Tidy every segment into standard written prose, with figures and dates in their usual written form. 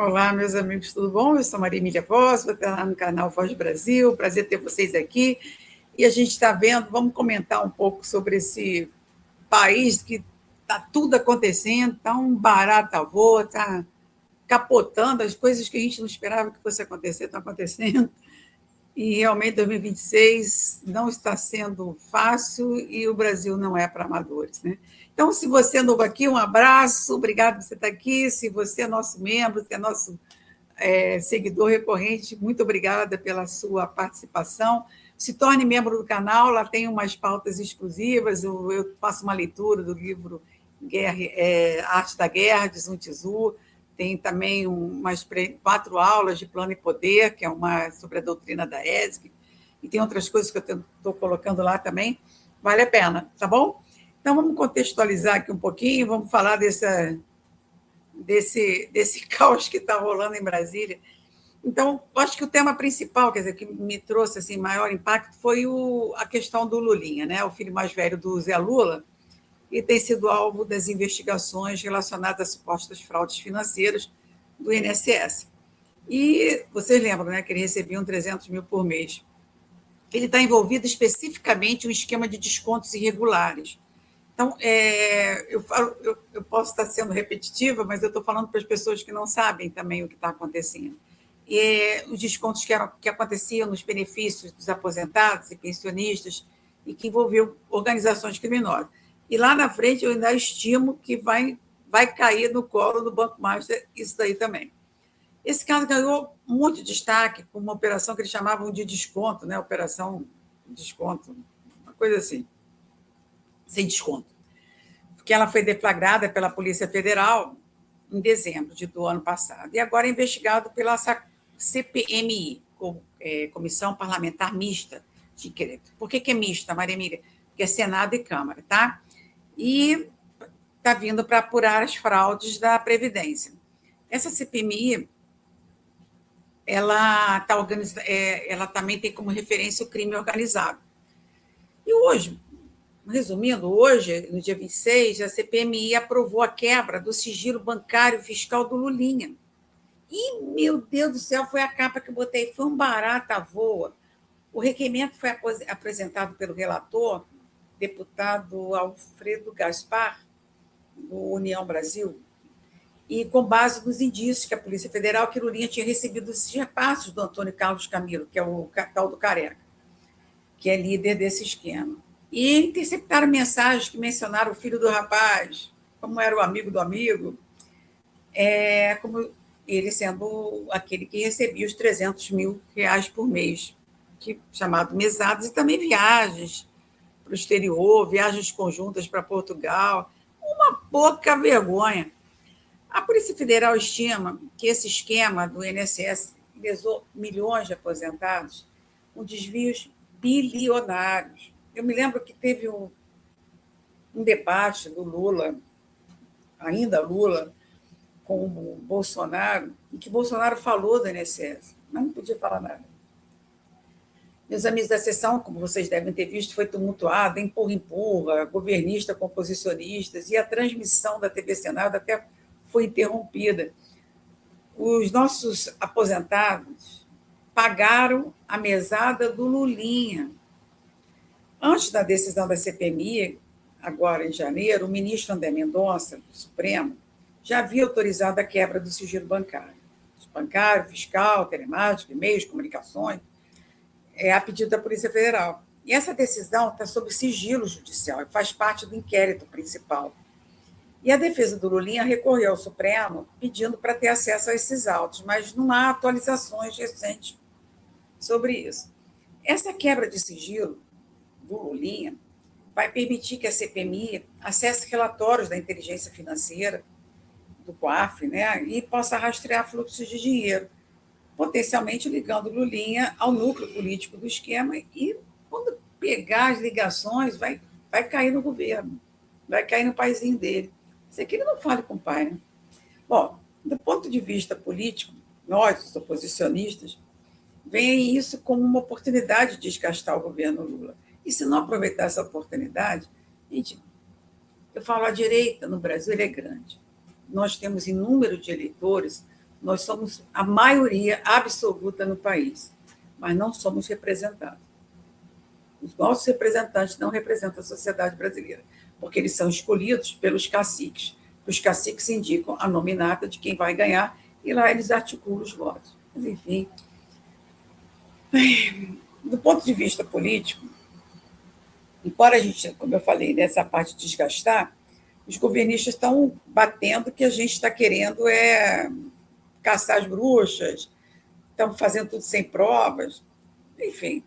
Olá, meus amigos, tudo bom? Eu sou Maria Emília Voss, vou estar lá no canal Voz Brasil, prazer ter vocês aqui. E a gente está vendo, vamos comentar um pouco sobre esse país que está tudo acontecendo, está um barata voa, está capotando, as coisas que a gente não esperava que fosse acontecer, estão acontecendo. E realmente 2026 não está sendo fácil e o Brasil não é para amadores, né? Então, se você é novo aqui, um abraço, obrigado por você estar aqui. Se você é nosso membro, se é nosso seguidor recorrente, muito obrigada pela sua participação. Se torne membro do canal, lá tem umas pautas exclusivas, eu faço uma leitura do livro Arte da Guerra, de Sun Tzu, tem também umas 4 aulas de Plano e Poder, que é uma sobre a doutrina da ESG, e tem outras coisas que eu estou colocando lá também, vale a pena, tá bom? Então, vamos contextualizar aqui um pouquinho, vamos falar desse caos que está rolando em Brasília. Então, acho que o tema principal, quer dizer, que me trouxe assim, maior impacto foi a questão do Lulinha, né? O filho mais velho do Zé Lula, e tem sido alvo das investigações relacionadas a supostas fraudes financeiras do INSS. E vocês lembram, né, que ele recebia 300 mil por mês. Ele está envolvido especificamente em um esquema de descontos irregulares. Então, eu posso estar sendo repetitiva, mas eu estou falando para as pessoas que não sabem também o que está acontecendo. Os descontos que aconteciam nos benefícios dos aposentados e pensionistas e que envolviam organizações criminosas. E lá na frente eu ainda estimo que vai cair no colo do Banco Master isso daí também. Esse caso ganhou muito destaque com uma operação que eles chamavam de desconto, né? Operação desconto, uma coisa assim, sem desconto, porque ela foi deflagrada pela Polícia Federal em dezembro do ano passado, e agora é investigado pela CPMI, Comissão Parlamentar Mista de Inquérito. Por que é mista, Maria Emília? Porque é Senado e Câmara, tá? E está vindo para apurar as fraudes da Previdência. Essa CPMI, ela também tem como referência o crime organizado. E hoje, resumindo, hoje, no dia 26, a CPMI aprovou a quebra do sigilo bancário fiscal do Lulinha. E, meu Deus do céu, foi a capa que eu botei, foi um barata voa. O requerimento foi apresentado pelo relator, deputado Alfredo Gaspar, do União Brasil, e com base nos indícios que a Polícia Federal, que Lulinha tinha recebido esses repassos do Antônio Carlos Camilo, que é o tal do Careca, que é líder desse esquema. E interceptaram mensagens que mencionaram o filho do rapaz, como era o amigo do amigo, como ele sendo aquele que recebia os 300 mil reais por mês, chamado mesadas, e também viagens para o exterior, viagens conjuntas para Portugal, uma pouca vergonha. A Polícia Federal estima que esse esquema do INSS lesou milhões de aposentados com desvios bilionários. Eu me lembro que teve um debate do Lula, ainda Lula, com o Bolsonaro, em que Bolsonaro falou do INSS, mas não podia falar nada. Meus amigos da sessão, como vocês devem ter visto, foi tumultuada, empurra-empurra, governista com oposicionistas, e a transmissão da TV Senado até foi interrompida. Os nossos aposentados pagaram a mesada do Lulinha. Antes da decisão da CPMI, agora em janeiro, o ministro André Mendonça, do Supremo, já havia autorizado a quebra do sigilo bancário. Bancário, fiscal, telemático, e-mails, comunicações, a pedido da Polícia Federal. E essa decisão está sob sigilo judicial e faz parte do inquérito principal. E a defesa do Lulinha recorreu ao Supremo pedindo para ter acesso a esses autos, mas não há atualizações recentes sobre isso. Essa quebra de sigilo do Lulinha vai permitir que a CPMI acesse relatórios da inteligência financeira, do COAF, né, e possa rastrear fluxos de dinheiro, potencialmente ligando o Lulinha ao núcleo político do esquema, e quando pegar as ligações, vai cair no governo, vai cair no paizinho dele. Isso aqui ele não fale com o pai, né? Bom, do ponto de vista político, nós, os oposicionistas, veem isso como uma oportunidade de desgastar o governo Lula. E se não aproveitar essa oportunidade, gente, eu falo, a direita no Brasil é grande. Nós temos inúmero de eleitores Nós somos a maioria absoluta no país, mas não somos representados. Os nossos representantes não representam a sociedade brasileira, porque eles são escolhidos pelos caciques. Os caciques indicam a nominata de quem vai ganhar e lá eles articulam os votos. Mas, enfim, do ponto de vista político, embora a gente, como eu falei, nessa parte de desgastar, os governistas estão batendo que a gente está querendo caçar as bruxas, estão fazendo tudo sem provas. Enfim,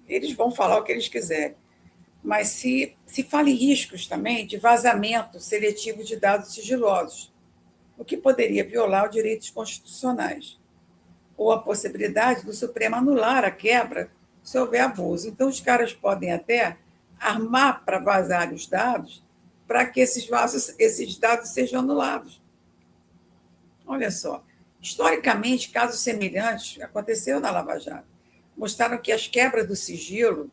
eles vão falar o que eles quiserem. Mas se fala em riscos também de vazamento seletivo de dados sigilosos, o que poderia violar os direitos constitucionais, ou a possibilidade do Supremo anular a quebra se houver abuso. Então, os caras podem até armar para vazar os dados para que esses dados sejam anulados. Olha só, historicamente, casos semelhantes aconteceram na Lava Jato. Mostraram que as quebras do sigilo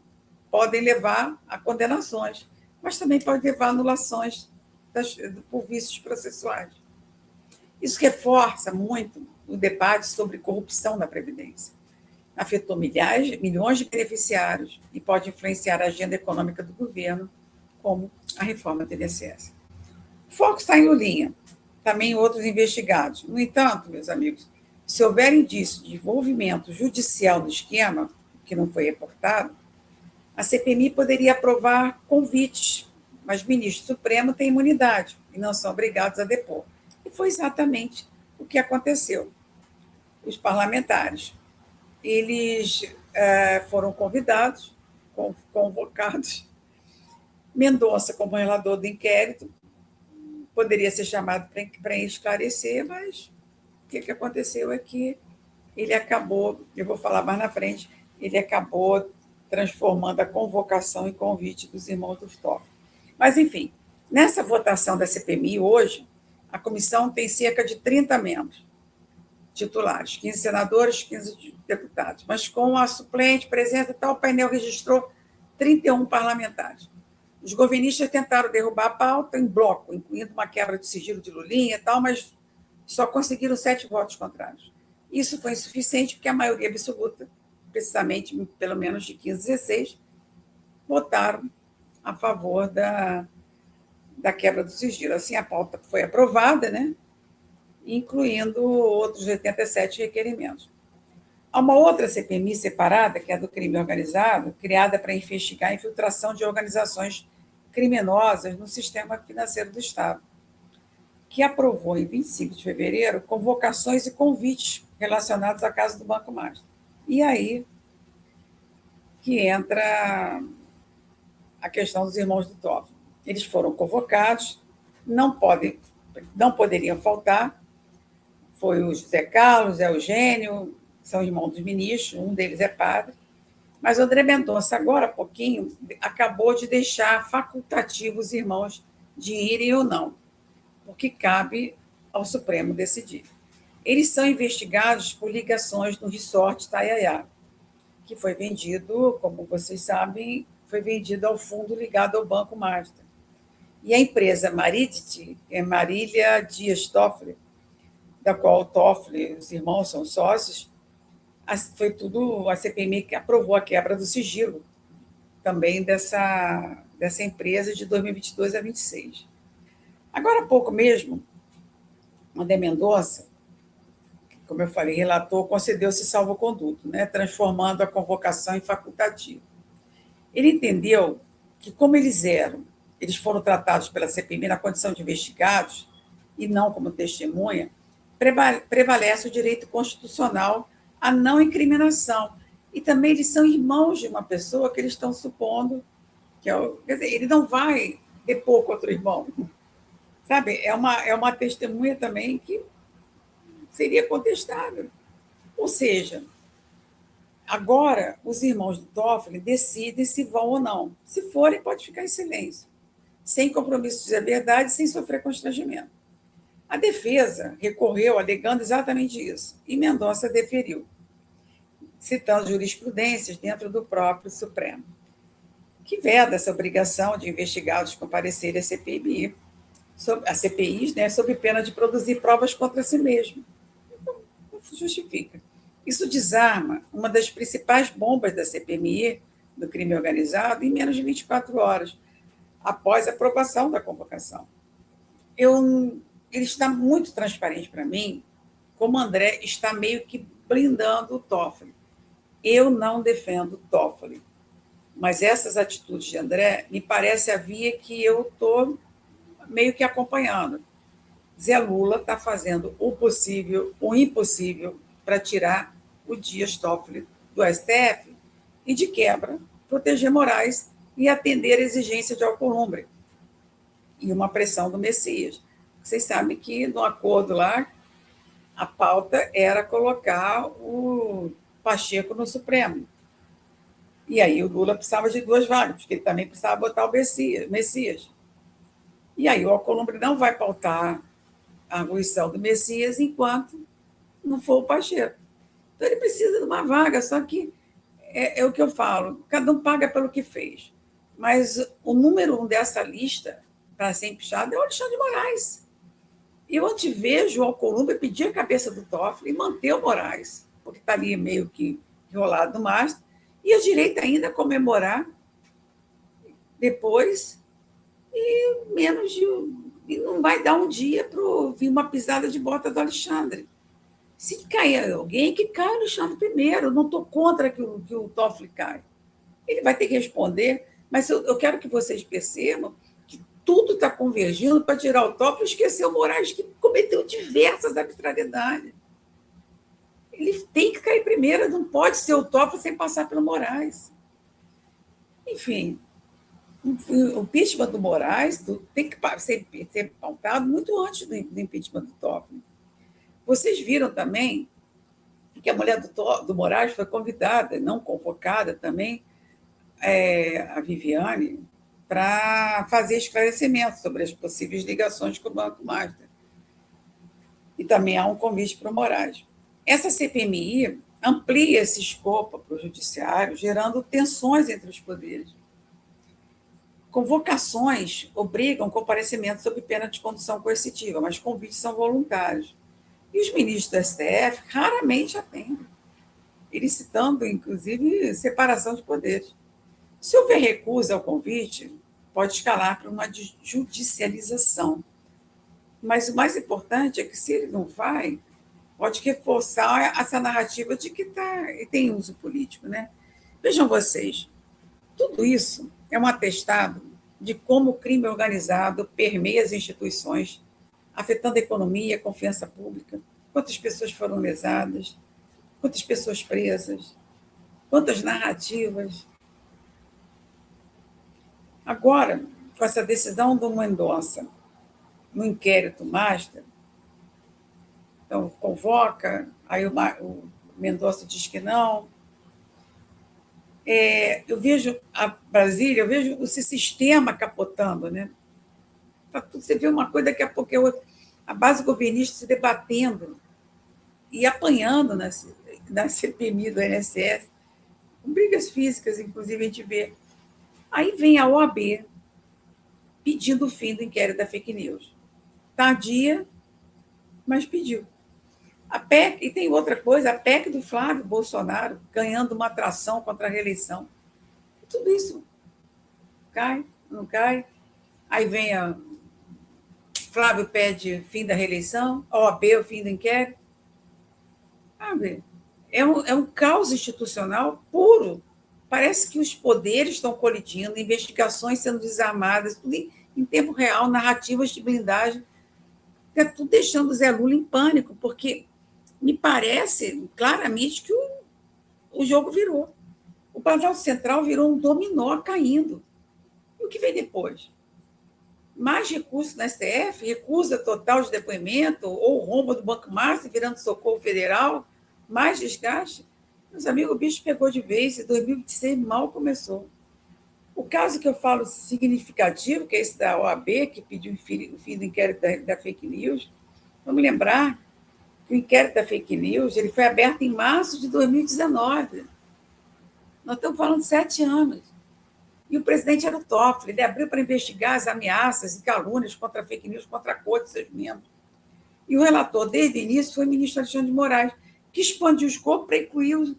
podem levar a condenações, mas também podem levar a anulações por vícios processuais. Isso reforça muito o debate sobre corrupção na Previdência. Afetou milhões de beneficiários e pode influenciar a agenda econômica do governo, como a reforma do INSS. O foco está em Lulinha, também em outros investigados. No entanto, meus amigos, se houver indício de envolvimento judicial no esquema, que não foi reportado, a CPMI poderia aprovar convites, mas o ministro Supremo tem imunidade e não são obrigados a depor. E foi exatamente o que aconteceu. Os parlamentares, eles foram convidados, convocados. Mendonça, como relator do inquérito, poderia ser chamado para esclarecer, mas o que aconteceu é que ele acabou, eu vou falar mais na frente, ele acabou transformando a convocação em convite dos irmãos do Toffoli. Mas, enfim, nessa votação da CPMI hoje, a comissão tem cerca de 30 membros titulares, 15 senadores, 15 deputados, mas com a suplente, presença e tal, o painel registrou 31 parlamentares. Os governistas tentaram derrubar a pauta em bloco, incluindo uma quebra de sigilo de Lulinha e tal, mas só conseguiram 7 votos contrários. Isso foi insuficiente porque a maioria absoluta, precisamente pelo menos de 15, 16, votaram a favor da quebra do sigilo. Assim, a pauta foi aprovada, né? Incluindo outros 87 requerimentos. Há uma outra CPMI separada, que é a do crime organizado, criada para investigar a infiltração de organizações criminosas no sistema financeiro do Estado, que aprovou, em 25 de fevereiro, convocações e convites relacionados à casa do Banco Master. E aí que entra a questão dos irmãos do Toffoli. Eles foram convocados, não poderiam faltar, foi o José Carlos, Eugênio, são irmãos dos ministros, um deles é padre, mas o André Mendonça, agora há pouquinho, acabou de deixar facultativo os irmãos de irem ou não, porque cabe ao Supremo decidir. Eles são investigados por ligações no resort Itaiaia, que foi vendido, como vocês sabem, foi vendido ao fundo ligado ao Banco Master. E a empresa Marília Dias Toffoli, da qual o Toffoli, os irmãos são sócios, foi tudo a CPMI que aprovou a quebra do sigilo também dessa empresa de 2022 a 2026. Agora há pouco mesmo, André Mendonça, como eu falei, relator, concedeu-se salvo-conduto, né, transformando a convocação em facultativa. Ele entendeu que, como eles foram tratados pela CPMI na condição de investigados e não como testemunha, prevalece o direito constitucional à não incriminação. E também eles são irmãos de uma pessoa que eles estão supondo que quer dizer, ele não vai depor contra o irmão. Sabe? É uma testemunha também que seria contestável. Ou seja, agora os irmãos do Toffoli decidem se vão ou não. Se forem, pode ficar em silêncio, sem compromisso de dizer a verdade, sem sofrer constrangimento. A defesa recorreu alegando exatamente isso, e Mendonça deferiu, citando jurisprudências dentro do próprio Supremo, que veda essa obrigação de investigados comparecerem à CPI, a CPIs, né, sob pena de produzir provas contra si mesmo. Então, justifica. Isso desarma uma das principais bombas da CPMI, do crime organizado, em menos de 24 horas, após a aprovação da convocação. Ele está muito transparente para mim, como André está meio que blindando o Toffoli. Eu não defendo o Toffoli, mas essas atitudes de André me parece a via que eu estou meio que acompanhando. Zé Lula está fazendo o possível, o impossível, para tirar o Dias Toffoli do STF e, de quebra, proteger Moraes e atender a exigência de Alcolumbre e uma pressão do Messias. Vocês sabem que, no acordo lá, a pauta era colocar o Pacheco no Supremo. E aí o Lula precisava de 2 vagas, porque ele também precisava botar o Messias. E aí o Alcolumbre não vai pautar a arguição do Messias enquanto não for o Pacheco. Então ele precisa de uma vaga, só que é o que eu falo, cada um paga pelo que fez. Mas o número 1 dessa lista, para ser empichado, é o Alexandre de Moraes. E eu antevejo o Alcolumbre pedir a cabeça do Toffoli e manter o Moraes, porque está ali meio que enrolado no mastro, e a direita ainda comemorar depois, e menos de. E não vai dar um dia para vir uma pisada de bota do Alexandre. Se cair alguém, que caia o Alexandre primeiro. Eu não estou contra que o Toffoli caia. Ele vai ter que responder, mas eu quero que vocês percebam que tudo está convergindo para tirar o Toffoli e esquecer o Moraes, que cometeu diversas arbitrariedades. Ele tem que cair primeiro, não pode ser o Toffoli sem passar pelo Moraes. Enfim, o impeachment do Moraes tem que ser pautado muito antes do impeachment do Toffoli. Vocês viram também que a mulher do Moraes foi convidada, não convocada também, a Viviane, para fazer esclarecimentos sobre as possíveis ligações com o Banco Master. E também há um convite para o Moraes. Essa CPMI amplia esse escopo para o judiciário, gerando tensões entre os poderes. Convocações obrigam comparecimento sob pena de condução coercitiva, mas convites são voluntários. E os ministros do STF raramente atendem, eles citando, inclusive, separação de poderes. Se houver recusa ao convite, pode escalar para uma judicialização. Mas o mais importante é que, se ele não vai, pode reforçar essa narrativa de que tem uso político. Né? Vejam vocês, tudo isso é um atestado de como o crime organizado permeia as instituições, afetando a economia, a confiança pública, quantas pessoas foram lesadas, quantas pessoas presas, quantas narrativas. Agora, com essa decisão do Mendonça no inquérito Master, então convoca, aí o Mendonça diz que não. Eu vejo a Brasília, eu vejo esse sistema capotando, né? Você vê uma coisa, daqui a pouco a base governista se debatendo e apanhando na CPMI do INSS, com brigas físicas, inclusive, a gente vê. Aí vem a OAB pedindo o fim do inquérito da fake news. Tardia, mas pediu. A PEC, e tem outra coisa, a PEC do Flávio Bolsonaro ganhando uma atração contra a reeleição. Tudo isso cai, não cai. Aí vem Flávio pede fim da reeleição, a OAB o fim do inquérito. É um caos institucional puro. Parece que os poderes estão colidindo, investigações sendo desarmadas, tudo em tempo real, narrativas de blindagem. Está tudo deixando o Zé Lula em pânico, porque me parece claramente que o jogo virou. O Planalto Central virou um dominó caindo. E o que vem depois? Mais recursos na STF, recusa total de depoimento, ou rombo do Banco Master virando socorro federal, mais desgaste. Meus amigos, o bicho pegou de vez e 2026 mal começou. O caso que eu falo significativo, que é esse da OAB, que pediu o fim do inquérito da fake news, vamos lembrar que o inquérito da fake news ele foi aberto em março de 2019. Nós estamos falando de 7 anos. E o presidente era o Toffoli, ele abriu para investigar as ameaças e calúnias contra a fake news, contra a corte e seus membros. E o relator, desde o início, foi o ministro Alexandre de Moraes, que expandiu o escopo para incluir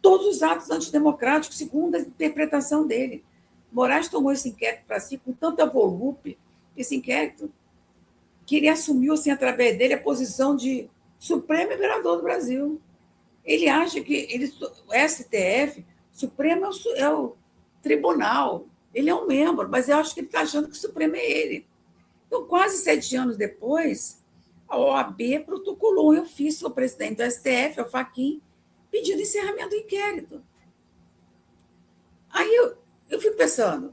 todos os atos antidemocráticos, segundo a interpretação dele. Moraes tomou esse inquérito para si com tanta volúpia, esse inquérito, que ele assumiu, assim, através dele, a posição de Supremo Vereador do Brasil. Ele acha que o STF, Supremo é o tribunal, ele é um membro, mas eu acho que ele está achando que o Supremo é ele. Então, quase 7 anos depois, a OAB protocolou um ofício ao presidente do STF, ao Fachin, pedindo encerramento do inquérito. Aí eu fico pensando,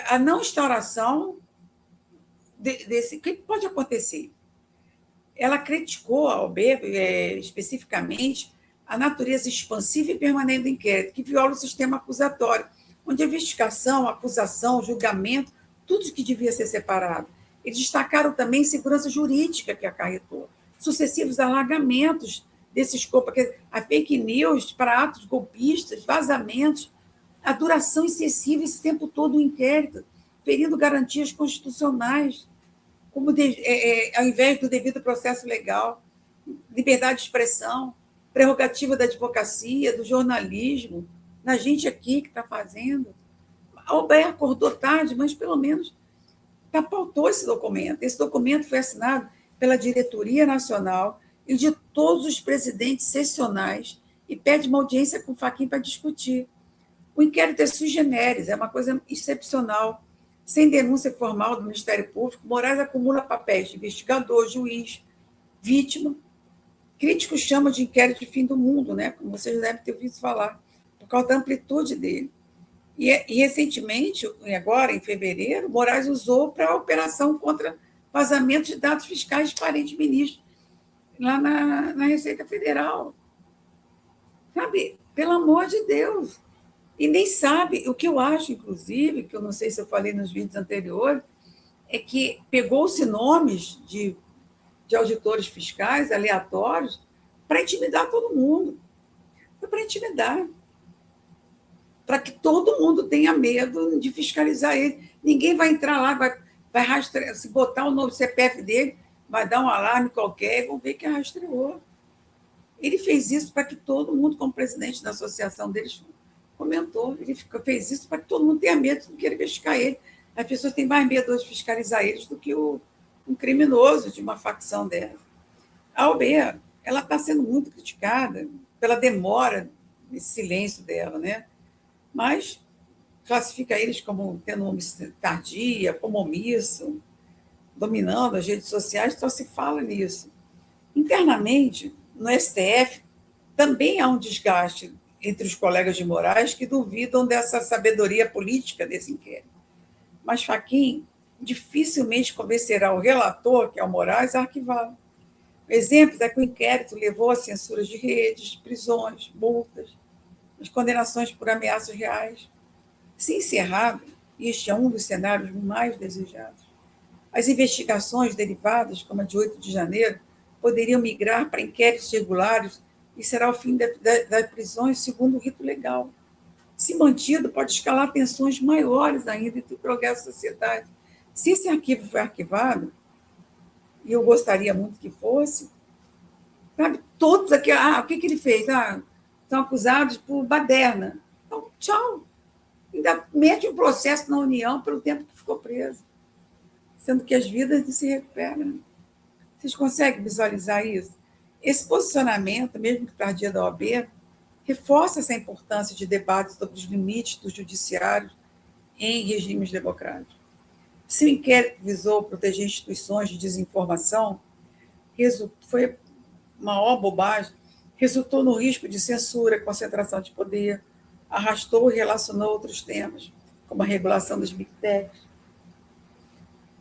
a não instauração desse... O que pode acontecer? Ela criticou a OAB, especificamente, a natureza expansiva e permanente do inquérito, que viola o sistema acusatório, onde a investigação, a acusação, o julgamento, tudo que devia ser separado. Eles destacaram também a insegurança jurídica que acarretou, sucessivos alargamentos desse escopo, a fake news para atos golpistas, vazamentos, a duração excessiva esse tempo todo do inquérito, ferindo garantias constitucionais, como ao invés do devido processo legal, liberdade de expressão, prerrogativa da advocacia, do jornalismo, na gente aqui que está fazendo. A OAB acordou tarde, mas pelo menos pautou esse documento. Esse documento foi assinado pela Diretoria Nacional e de todos os presidentes sessionais e pede uma audiência com o Fachin para discutir. O inquérito é sui generis, é uma coisa excepcional. Sem denúncia formal do Ministério Público, Moraes acumula papéis de investigador, juiz, vítima. Críticos chamam de inquérito de fim do mundo, né? Como vocês devem ter ouvido falar, por causa da amplitude dele. E recentemente, agora, em fevereiro, Moraes usou para a operação contra vazamento de dados fiscais de parentes ministros, lá na Receita Federal. Sabe? Pelo amor de Deus. E nem sabe, o que eu acho, inclusive, que eu não sei se eu falei nos vídeos anteriores, é que pegou-se nomes de auditores fiscais aleatórios para intimidar todo mundo. Foi para intimidar. Para que todo mundo tenha medo de fiscalizar ele. Ninguém vai entrar lá, vai rastrear, se botar o novo CPF dele, vai dar um alarme qualquer e vão ver que rastreou. Ele fez isso para que todo mundo, como presidente da associação deles, comentou, ele fez isso para que todo mundo tenha medo de querer investigar ele. As pessoas têm mais medo de fiscalizar eles do que um criminoso de uma facção dessa. A OAB, ela está sendo muito criticada pela demora nesse silêncio dela, né? Mas classifica eles como tendo omissão tardia, como omisso, dominando as redes sociais, só se fala nisso. Internamente, no STF, também há um desgaste entre os colegas de Moraes que duvidam dessa sabedoria política desse inquérito. Mas Fachin dificilmente convencerá o relator, que é o Moraes, a arquivá-lo. Exemplos é que o inquérito levou a censuras de redes, prisões, multas, as condenações por ameaças reais. Se encerrado, e este é um dos cenários mais desejados, as investigações derivadas, como a de 8 de janeiro, poderiam migrar para inquéritos regulares e será o fim das prisões segundo o rito legal. Se mantido, pode escalar tensões maiores ainda entre o progresso da sociedade. Se esse arquivo for arquivado, e eu gostaria muito que fosse, sabe, todos aqui, o que ele fez? São acusados por baderna. Então, tchau. Ainda mete um processo na União pelo tempo que ficou preso, sendo que as vidas não se recuperam. Vocês conseguem visualizar isso? Esse posicionamento, mesmo que tardia da OAB, reforça essa importância de debates sobre os limites do judiciário em regimes democráticos. Se o inquérito visou proteger instituições de desinformação, foi uma maior bobagem, resultou no risco de censura, concentração de poder, arrastou e relacionou outros temas, como a regulação das Big Techs.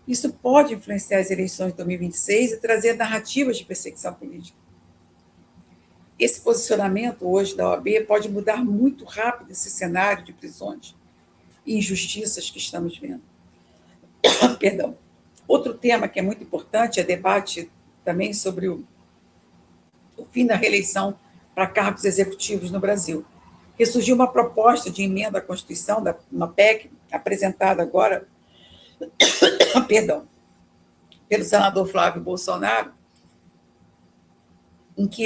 Isso pode influenciar as eleições de 2026 e trazer narrativas de perseguição política. Esse posicionamento hoje da OAB pode mudar muito rápido esse cenário de prisões e injustiças que estamos vendo. Perdão. Outro tema que é muito importante é debate também sobre o fim da reeleição para cargos executivos no Brasil. Ressurgiu uma proposta de emenda à Constituição, uma PEC, apresentada agora pelo senador Flávio Bolsonaro,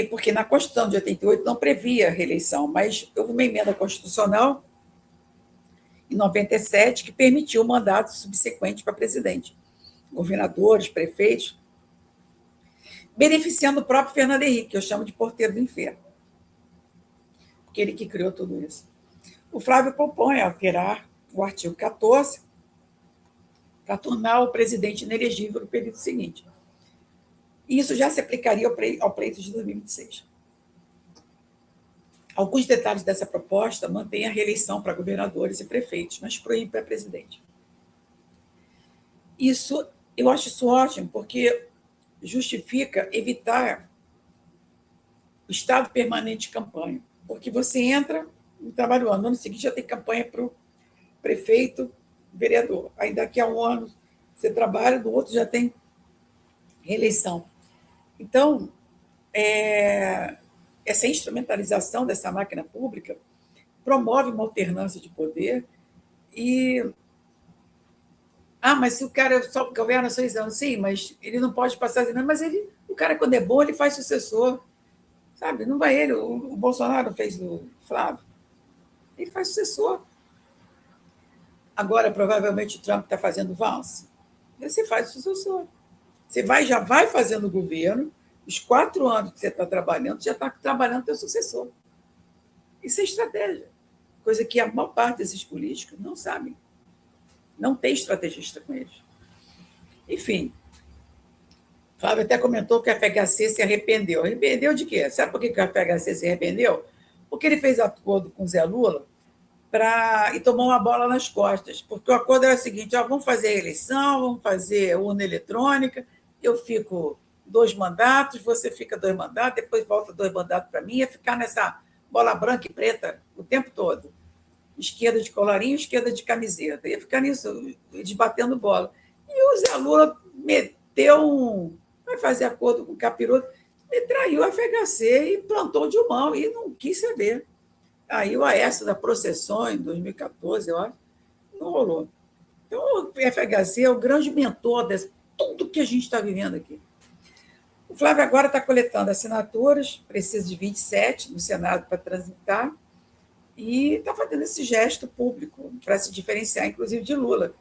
porque na Constituição de 88 não previa reeleição, mas houve uma emenda constitucional em 97 que permitiu o mandato subsequente para presidente, governadores, prefeitos, beneficiando o próprio Fernando Henrique, que eu chamo de porteiro do inferno, porque ele que criou tudo isso. O Flávio propõe alterar o artigo 14 para tornar o presidente inelegível no período seguinte. E isso já se aplicaria ao pleito de 2026. Alguns detalhes dessa proposta mantêm a reeleição para governadores e prefeitos, mas proíbe para presidente. Eu acho isso ótimo, porque justifica evitar o estado permanente de campanha, porque você entra no trabalho no ano seguinte já tem campanha para o prefeito, vereador. Aí daqui a um ano você trabalha, no outro já tem reeleição. Então, essa instrumentalização dessa máquina pública promove uma alternância de poder e... mas se o cara só governa 6 anos, sim, mas ele não pode passar 6 anos, mas o cara, quando é bom, ele faz sucessor, sabe? Não vai ele, o Bolsonaro fez do Flávio, ele faz sucessor. Agora, provavelmente, o Trump está fazendo Vance. Você faz o sucessor. Você já vai fazendo o governo, os 4 anos que você está trabalhando, já está trabalhando o seu sucessor. Isso é estratégia, coisa que a maior parte desses políticos não sabem. Não tem estrategista com eles. Enfim, Flávio até comentou que a FHC se arrependeu. Arrependeu de quê? Sabe por que a FHC se arrependeu? Porque ele fez acordo com o Zé Lula e tomou uma bola nas costas, porque o acordo era o seguinte: vamos fazer a eleição, vamos fazer urna eletrônica, eu fico 2 mandatos, você fica 2 mandatos, depois volta 2 mandatos para mim, ia ficar nessa bola branca e preta o tempo todo. Esquerda de colarinho, esquerda de camiseta. Ia ficar nisso, desbatendo bola. E o Zé Lula meteu vai fazer acordo com o Capiroto, e traiu a FHC e plantou de mão, e não quis saber. Aí o Aécio da processão, em 2014, eu acho, não rolou. Então, o FHC é o grande mentor de tudo que a gente está vivendo aqui. O Flávio agora está coletando assinaturas, precisa de 27 no Senado para transitar, e está fazendo esse gesto público para se diferenciar, inclusive, de Lula,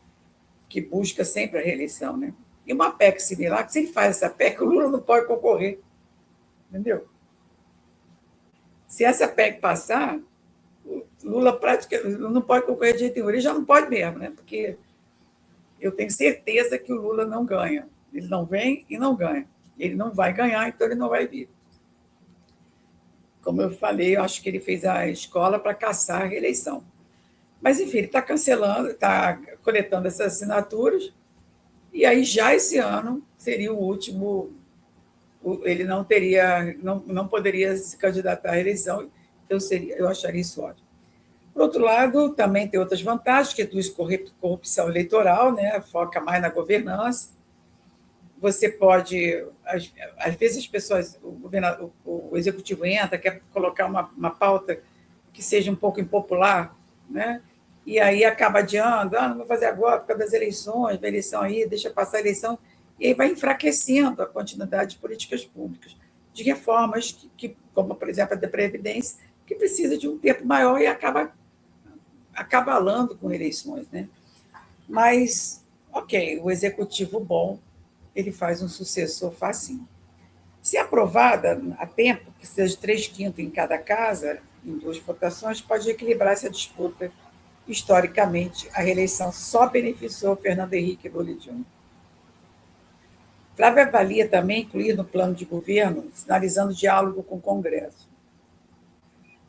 que busca sempre a reeleição, né? E uma PEC similar, que se ele faz essa PEC, o Lula não pode concorrer. Entendeu? Se essa PEC passar, o Lula praticamente não pode concorrer de jeito nenhum. Ele já não pode mesmo, né? Porque eu tenho certeza que o Lula não ganha. Ele não vem e não ganha. Ele não vai ganhar, então ele não vai vir. Como eu falei, eu acho que ele fez a escola para caçar a reeleição. Mas, enfim, ele está cancelando, está coletando essas assinaturas, e aí já esse ano seria o último, ele não poderia se candidatar à eleição, eu acharia isso ótimo. Por outro lado, também tem outras vantagens, que reduz corrupção eleitoral, né? Foca mais na governança. Você pode, às vezes as pessoas, o executivo entra, quer colocar uma pauta que seja um pouco impopular, né? E aí acaba adiando, não vou fazer agora por causa das eleições, a eleição aí, deixa passar a eleição, e aí vai enfraquecendo a continuidade de políticas públicas, de reformas, como, por exemplo, a da Previdência, que precisa de um tempo maior e acaba acabalando com eleições, né? Mas, ok, o executivo bom, ele faz um sucessor facinho. Se aprovada a tempo, precisa de 3/5 em cada casa, em 2 votações, pode equilibrar essa disputa. Historicamente, a reeleição só beneficiou Fernando Henrique Lula Júnior. Flávio avalia também incluir no plano de governo, sinalizando diálogo com o Congresso.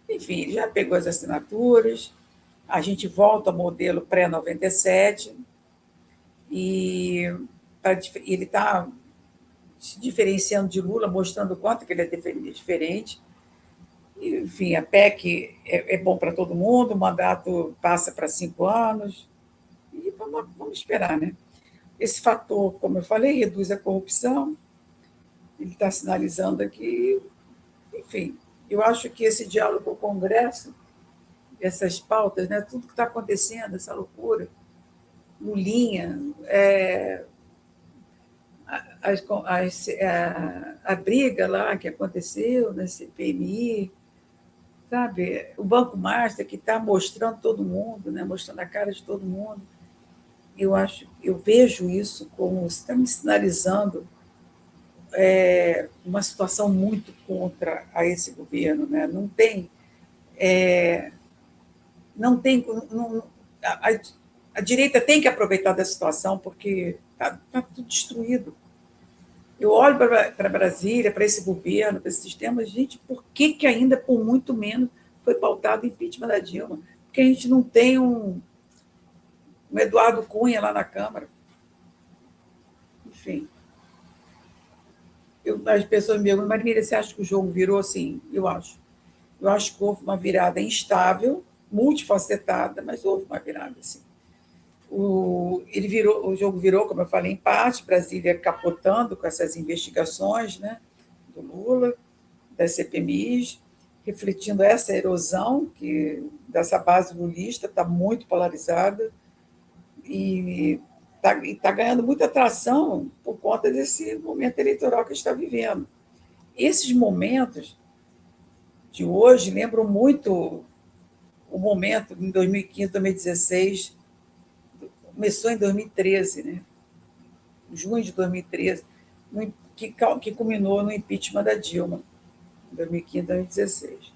Enfim, já pegou as assinaturas, a gente volta ao modelo pré-97, e ele está se diferenciando de Lula, mostrando o quanto que ele é diferente. Enfim, a PEC é bom para todo mundo, o mandato passa para 5 anos, e vamos esperar, né? Esse fator, como eu falei, reduz a corrupção, ele está sinalizando aqui, enfim, eu acho que esse diálogo com o Congresso, essas pautas, né, tudo que está acontecendo, essa loucura, Lulinha, a briga lá que aconteceu na CPMI, sabe? O Banco Master que está mostrando todo mundo, né? Mostrando a cara de todo mundo. Eu vejo isso como está me sinalizando uma situação muito contra a esse governo, né? Não tem, não, a direita tem que aproveitar da situação porque está tudo destruído. Eu olho para Brasília, para esse governo, para esse sistema, gente, por que ainda, por muito menos, foi pautado o impeachment da Dilma? Porque a gente não tem um Eduardo Cunha lá na Câmara. Enfim. As pessoas me perguntam, Marília, você acha que o jogo virou assim? Eu acho. Eu acho que houve uma virada instável, multifacetada, mas houve uma virada, assim. O jogo virou, como eu falei, empate, Brasília capotando com essas investigações, né, do Lula, das CPMIs, refletindo essa erosão dessa base lulista, está muito polarizada e está ganhando muita atração por conta desse momento eleitoral que a gente está vivendo. Esses momentos de hoje lembram muito o momento em 2015, 2016, começou em 2013, né? Junho de 2013, que culminou no impeachment da Dilma, em 2015, 2016.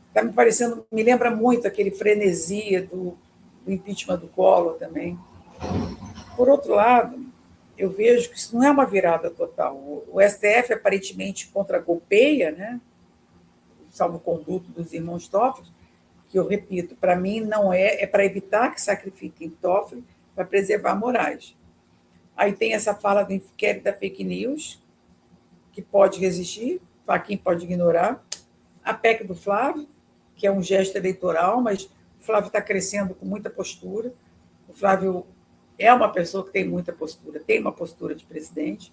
Está me parecendo, me lembra muito aquele frenesi do impeachment do Collor também. Por outro lado, eu vejo que isso não é uma virada total. O STF aparentemente contragolpeia, né? Salvo-conduto dos irmãos Toffoli, que eu repito, para mim não é para evitar que sacrifiquem Toffoli, para preservar Moraes. Aí tem essa fala do inquérito da fake news, que pode resistir, quem pode ignorar. A PEC do Flávio, que é um gesto eleitoral, mas o Flávio está crescendo com muita postura. O Flávio é uma pessoa que tem muita postura, tem uma postura de presidente.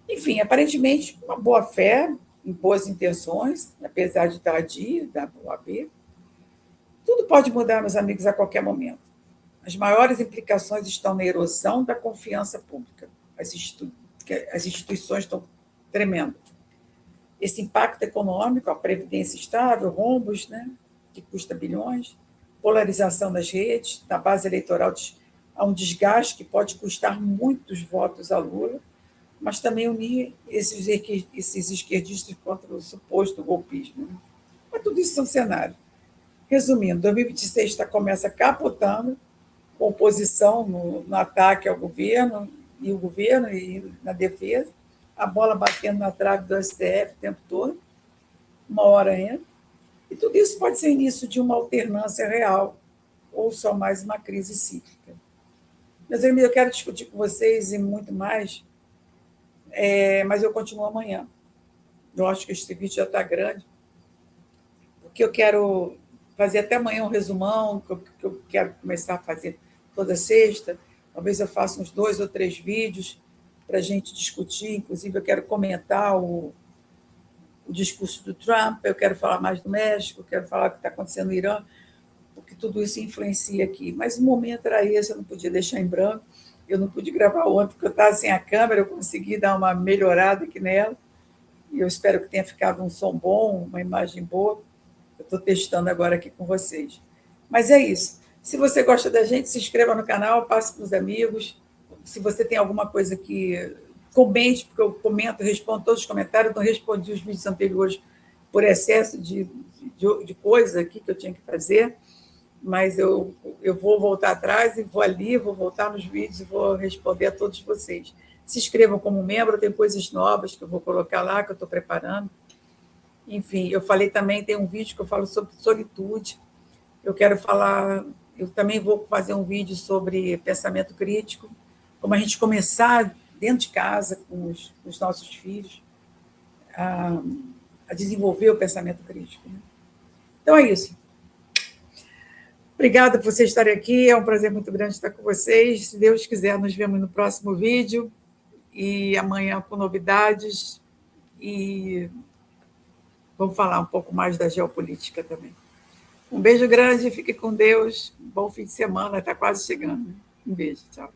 Enfim, aparentemente, uma boa fé, em boas intenções, apesar de tardia da OAB. Tudo pode mudar, meus amigos, a qualquer momento. As maiores implicações estão na erosão da confiança pública. As instituições estão tremendo. Esse impacto econômico, a previdência estável, rombos, né, que custa bilhões, polarização das redes, da base eleitoral, há um desgaste que pode custar muitos votos a Lula, mas também unir esses esquerdistas contra o suposto golpismo. Mas tudo isso são cenários. Resumindo, 2026 começa capotando, com oposição no ataque ao governo e na defesa, a bola batendo na trave do STF o tempo todo, uma hora entra, e tudo isso pode ser início de uma alternância real, ou só mais uma crise cíclica. Meus amigos, eu quero discutir com vocês e muito mais, mas eu continuo amanhã. Eu acho que esse vídeo já está grande, porque eu quero fazer até amanhã um resumão, que eu quero começar a fazer toda sexta. Talvez eu faça uns 2 ou 3 vídeos para a gente discutir. Inclusive, eu quero comentar o discurso do Trump, eu quero falar mais do México, eu quero falar o que está acontecendo no Irã, porque tudo isso influencia aqui. Mas o momento era esse, eu não podia deixar em branco. Eu não pude gravar ontem, porque eu estava sem a câmera, eu consegui dar uma melhorada aqui nela, e eu espero que tenha ficado um som bom, uma imagem boa. Eu estou testando agora aqui com vocês. Mas é isso. Se você gosta da gente, se inscreva no canal, passe para os amigos. Se você tem alguma coisa que comente, porque eu comento, respondo todos os comentários. Eu não respondi os vídeos anteriores por excesso de coisa aqui que eu tinha que fazer, mas eu vou voltar atrás e vou ali, vou voltar nos vídeos e vou responder a todos vocês. Se inscrevam como membro, tem coisas novas que eu vou colocar lá, que eu estou preparando. Enfim, eu falei também, tem um vídeo que eu falo sobre solitude. Eu também vou fazer um vídeo sobre pensamento crítico, como a gente começar dentro de casa com os nossos filhos a desenvolver o pensamento crítico. Então é isso. Obrigada por vocês estarem aqui, é um prazer muito grande estar com vocês. Se Deus quiser, nos vemos no próximo vídeo, e amanhã com novidades, e vamos falar um pouco mais da geopolítica também. Um beijo grande, fique com Deus, bom fim de semana, está quase chegando. Um beijo, tchau.